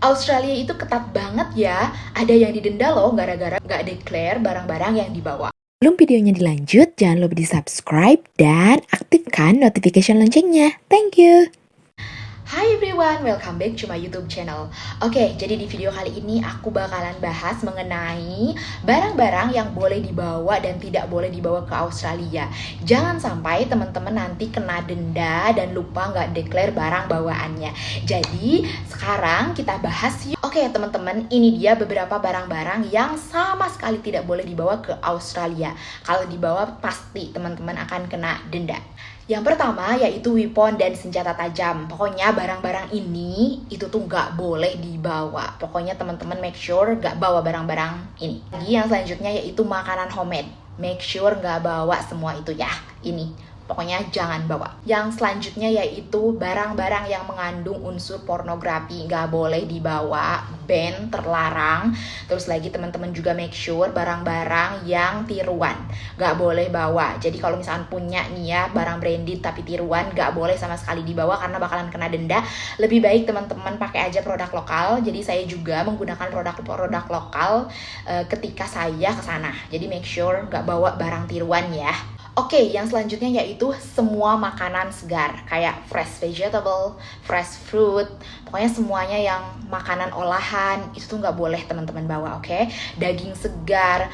Australia itu ketat banget ya. Ada yang didenda loh gara-gara nggak declare barang-barang yang dibawa. Sebelum videonya dilanjut, jangan lupa di subscribe dan aktifkan notification loncengnya. Thank you. Hai everyone, welcome back to my YouTube channel. Oke, jadi di video kali ini aku bakalan bahas mengenai barang-barang yang boleh dibawa dan tidak boleh dibawa ke Australia. Jangan sampai teman-teman nanti kena denda dan lupa nggak declare barang bawaannya. Jadi sekarang kita bahas yuk. Oke teman-teman, ini dia beberapa barang-barang yang sama sekali tidak boleh dibawa ke Australia. Kalau dibawa pasti teman-teman akan kena denda. Yang pertama yaitu weapon dan senjata tajam. Pokoknya barang-barang ini itu tuh nggak boleh dibawa. Pokoknya teman-teman make sure nggak bawa barang-barang ini. Lagi yang selanjutnya yaitu makanan homemade. Make sure nggak bawa semua itu ya. Ini pokoknya jangan bawa. Yang selanjutnya yaitu barang-barang yang mengandung unsur pornografi. Nggak boleh dibawa, ban, terlarang. Terus lagi teman-teman juga make sure barang-barang yang tiruan nggak boleh bawa. Jadi kalau misalkan punya nih ya barang branded tapi tiruan, nggak boleh sama sekali dibawa karena bakalan kena denda. Lebih baik teman-teman pakai aja produk lokal. Jadi saya juga menggunakan produk lokal ketika saya ke sana. Jadi make sure nggak bawa barang tiruan ya. Oke, yang selanjutnya yaitu semua makanan segar, kayak fresh vegetable, fresh fruit, pokoknya semuanya yang makanan olahan, itu tuh nggak boleh teman-teman bawa, oke? Daging segar,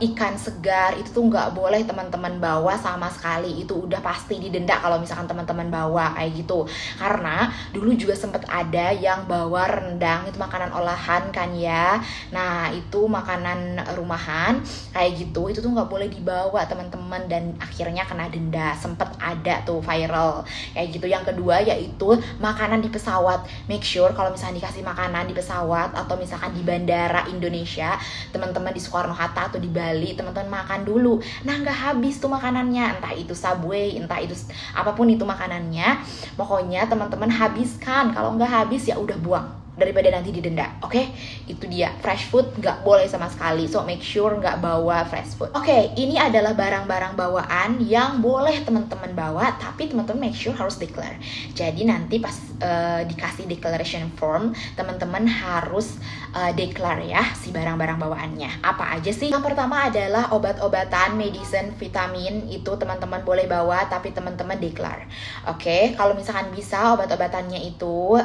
ikan segar, itu tuh nggak boleh teman-teman bawa sama sekali, itu udah pasti didenda kalau misalkan teman-teman bawa, kayak gitu. Karena dulu juga sempet ada yang bawa rendang, itu makanan olahan kan ya, nah itu makanan rumahan, kayak gitu, itu tuh nggak boleh dibawa teman-teman dan akhirnya kena denda. Sempet ada tuh viral kayak gitu. Yang kedua yaitu makanan di pesawat. Make sure kalau misalnya dikasih makanan di pesawat atau misalkan di bandara Indonesia, teman-teman di Soekarno-Hatta atau di Bali, teman-teman makan dulu. Nah nggak habis tuh makanannya, entah itu Subway, entah itu apapun itu makanannya, pokoknya teman-teman habiskan. Kalau nggak habis ya udah buang daripada nanti didenda, oke? Itu dia, fresh food nggak boleh sama sekali, so make sure nggak bawa fresh food. Oke, ini adalah barang-barang bawaan yang boleh teman-teman bawa, tapi teman-teman make sure harus declare. Jadi nanti pas dikasih declaration form, teman-teman harus declare ya si barang-barang bawaannya. Apa aja sih? Yang pertama adalah obat-obatan, medicine, vitamin, itu teman-teman boleh bawa, tapi teman-teman declare. Oke, kalau misalkan bisa obat-obatannya itu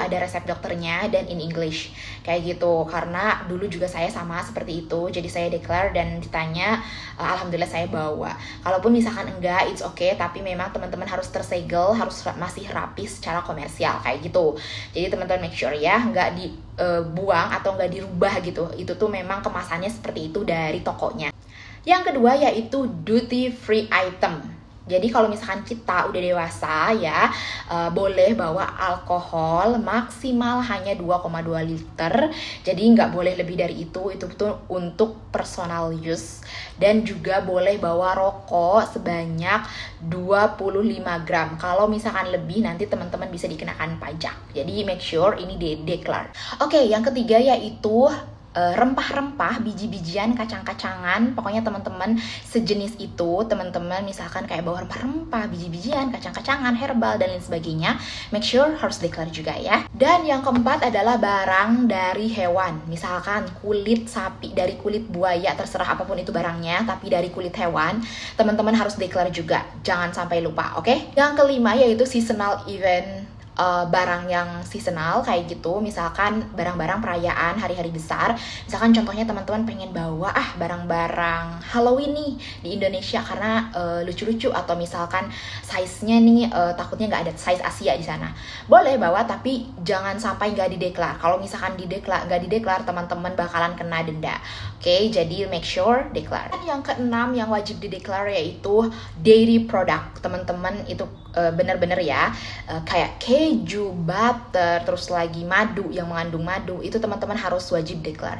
ada resep dokternya dan in English kayak gitu, karena dulu juga saya sama seperti itu, jadi saya declare dan ditanya, alhamdulillah saya bawa. Kalaupun misalkan enggak, it's okay, tapi memang teman-teman harus tersegel, harus masih rapi secara komersial kayak gitu. Jadi teman-teman make sure ya nggak dibuang atau nggak dirubah gitu, itu tuh memang kemasannya seperti itu dari tokonya. Yang kedua yaitu duty free item. Jadi kalau misalkan kita udah dewasa ya, boleh bawa alkohol maksimal hanya 2,2 liter. Jadi nggak boleh lebih dari itu tuh untuk personal use. Dan juga boleh bawa rokok sebanyak 25 gram. Kalau misalkan lebih nanti teman-teman bisa dikenakan pajak. Jadi make sure ini declare. Oke, yang ketiga yaitu rempah-rempah, biji-bijian, kacang-kacangan, pokoknya teman-teman sejenis itu, teman-teman misalkan kayak bawa rempah-rempah, biji-bijian, kacang-kacangan, herbal dan lain sebagainya, make sure harus declare juga ya. Dan yang keempat adalah barang dari hewan, misalkan kulit sapi, dari kulit buaya, terserah apapun itu barangnya, tapi dari kulit hewan, teman-teman harus declare juga, jangan sampai lupa, oke? Yang kelima yaitu seasonal event. Barang yang seasonal kayak gitu, misalkan barang-barang perayaan hari-hari besar, misalkan contohnya teman-teman pengen bawa barang-barang Halloween nih di Indonesia karena lucu-lucu, atau misalkan size-nya nih takutnya nggak ada size Asia di sana, boleh bawa tapi jangan sampai nggak dideklar. Kalau misalkan nggak dideklar, teman-teman bakalan kena denda. Oke, jadi make sure declare. Dan yang keenam yang wajib dideklar yaitu dairy product. Teman-teman itu bener-bener ya, kayak keju, butter, terus lagi madu yang mengandung madu, itu teman-teman harus wajib declare.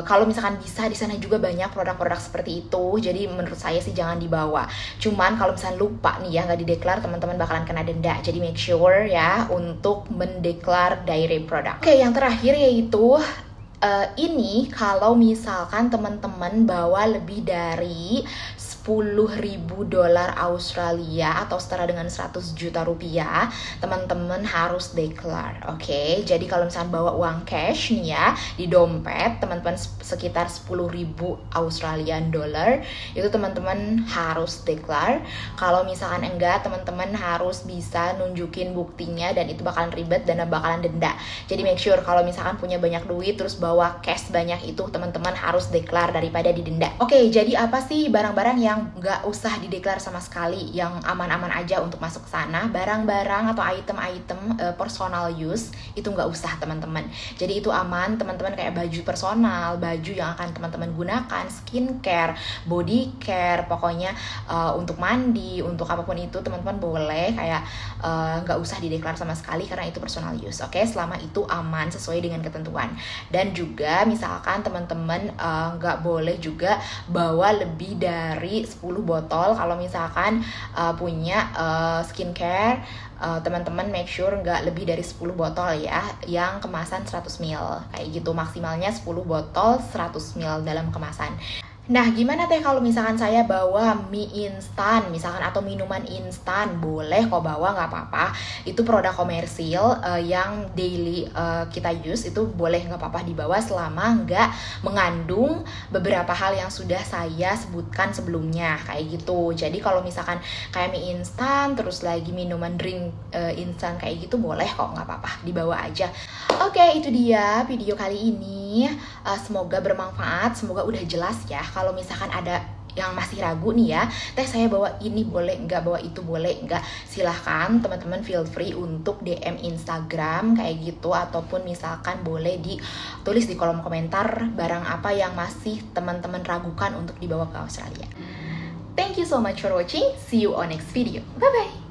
Kalau misalkan bisa, di sana juga banyak produk-produk seperti itu, jadi menurut saya sih jangan dibawa. Cuman kalau misalkan lupa nih ya nggak dideklar, teman-teman bakalan kena denda. Jadi make sure ya untuk mendeklar dairy product. Oke, yang terakhir yaitu ini kalau misalkan teman-teman bawa lebih dari $10.000 Australia atau setara dengan 100 juta rupiah, teman-teman harus declare. Oke, jadi kalau misalkan bawa uang cash nih ya di dompet, teman-teman sekitar 10.000 Australian dollar, itu teman-teman harus declare. Kalau misalkan enggak, teman-teman harus bisa nunjukin buktinya dan itu bakalan ribet dan bakalan denda. Jadi make sure kalau misalkan punya banyak duit terus bawa cash banyak itu, teman-teman harus declare daripada didenda. Oke, jadi apa sih barang-barang yang nggak usah dideklar sama sekali, yang aman-aman aja untuk masuk ke sana? Barang-barang atau item-item personal use itu nggak usah teman-teman. Jadi itu aman teman-teman, kayak baju personal, baju yang akan teman-teman gunakan, skincare, body care, pokoknya untuk mandi, untuk apapun itu teman-teman boleh kayak nggak usah dideklar sama sekali karena itu personal use. Oke, selama itu aman sesuai dengan ketentuan. Dan juga misalkan teman-teman nggak boleh juga bawa lebih dari 10 botol. Kalau misalkan punya skincare, teman-teman make sure nggak lebih dari 10 botol ya, yang kemasan 100 ml kayak gitu, maksimalnya 10 botol 100 ml dalam kemasan. Nah, gimana teh kalau misalkan saya bawa mie instan misalkan atau minuman instan? Boleh kok bawa, nggak apa-apa. Itu produk komersil yang daily kita use, itu boleh, nggak apa-apa dibawa selama nggak mengandung beberapa hal yang sudah saya sebutkan sebelumnya kayak gitu. Jadi kalau misalkan kayak mie instan terus lagi minuman drink instan kayak gitu, boleh kok, nggak apa-apa dibawa aja. Oke, itu dia video kali ini. Semoga bermanfaat, semoga udah jelas ya. Kalau misalkan ada yang masih ragu nih ya, teh saya bawa ini boleh nggak, bawa itu boleh nggak, silahkan teman-teman feel free untuk DM Instagram kayak gitu, ataupun misalkan boleh ditulis di kolom komentar barang apa yang masih teman-teman ragukan untuk dibawa ke Australia. Thank you so much for watching, see you on next video, bye bye.